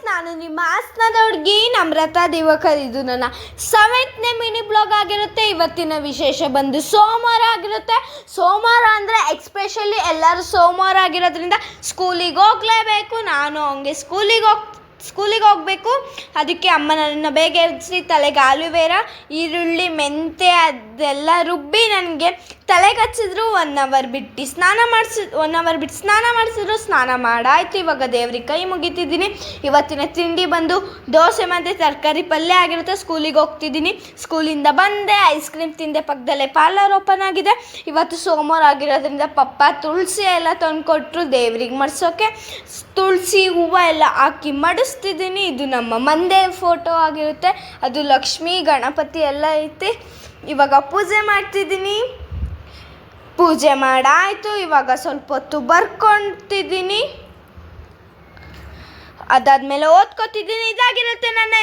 ನಾನು ನಿಮ್ಮ ಹಾಸನದ ಹುಡುಗಿ ನಮ್ರತಾ ದಿವಾಕರ್. ಇದು ನನ್ನ 7ನೇ ಮಿನಿ ಬ್ಲಾಗ್ ಆಗಿರುತ್ತೆ. ಇವತ್ತಿನ ವಿಶೇಷ ಬಂದು ಸೋಮವಾರ ಆಗಿರುತ್ತೆ. ಸೋಮವಾರ ಅಂದರೆ ಎಕ್ಸ್ಪೆಷಲಿ ಎಲ್ಲರೂ ಸೋಮವಾರ ಆಗಿರೋದ್ರಿಂದ ಸ್ಕೂಲಿಗೆ ಹೋಗಲೇಬೇಕು. ನಾನು ಹಂಗೆ ಸ್ಕೂಲಿಗೆ ಹೋಗಬೇಕು. ಅದಕ್ಕೆ ಅಮ್ಮ ನನ್ನನ್ನು ಬೇಗ ಎಬ್ಬಿಸಿ ತಲೆಗೆ ಆಲುವೇರಾ, ಈರುಳ್ಳಿ, ಮೆಂತೆ ಅದೆಲ್ಲ ರುಬ್ಬಿ ನನಗೆ ತಲೆಗೆ ಹಚ್ಚಿದ್ರು. 1 ಅವರ್ ಬಿಟ್ಟು ಸ್ನಾನ ಮಾಡಿಸಿದ್ರು. ಸ್ನಾನ ಮಾಡಾಯ್ತು. ಇವಾಗ ದೇವ್ರಿಗೆ ಕೈ ಮುಗಿತಿದ್ದೀನಿ. ಇವತ್ತಿನ ತಿಂಡಿ ಬಂದು ದೋಸೆ ಮತ್ತು ತರಕಾರಿ ಪಲ್ಯ ಆಗಿರುತ್ತೆ. ಸ್ಕೂಲಿಗೆ ಹೋಗ್ತಿದ್ದೀನಿ. ಸ್ಕೂಲಿಂದ ಬಂದೆ, ಐಸ್ ಕ್ರೀಮ್ ತಿಂದೆ. ಪಕ್ಕದಲ್ಲೇ ಪಾರ್ಲರ್ ಓಪನ್ ಆಗಿದೆ. ಇವತ್ತು ಸೋಮವಾರ ಆಗಿರೋದ್ರಿಂದ ಪಪ್ಪ ತುಳಸಿ ಎಲ್ಲ ತಂದುಕೊಟ್ರು ದೇವ್ರಿಗೆ ಮಡ್ಸೋಕ್ಕೆ. ತುಳಸಿ ಹೂವು ಎಲ್ಲ ಹಾಕಿ ಮಡಿಸ್ತಿದ್ದೀನಿ. ಇದು ನಮ್ಮ ಮಂದೆ ಫೋಟೋ ಆಗಿರುತ್ತೆ. ಅದು ಲಕ್ಷ್ಮೀ ಗಣಪತಿ ಎಲ್ಲ ಐತಿ. ಇವಾಗ ಪೂಜೆ ಮಾಡ್ತಿದ್ದೀನಿ. ಪೂಜೆ ಮಾಡಾಯಿತು. ಇವಾಗ ಸ್ವಲ್ಪ ಹೊತ್ತು ಬರ್ಕೊತಿದ್ದೀನಿ. ಅದಾದಮೇಲೆ ಓದ್ಕೊತಿದ್ದೀನಿ. ಇದಾಗಿರುತ್ತೆ ನನ್ನ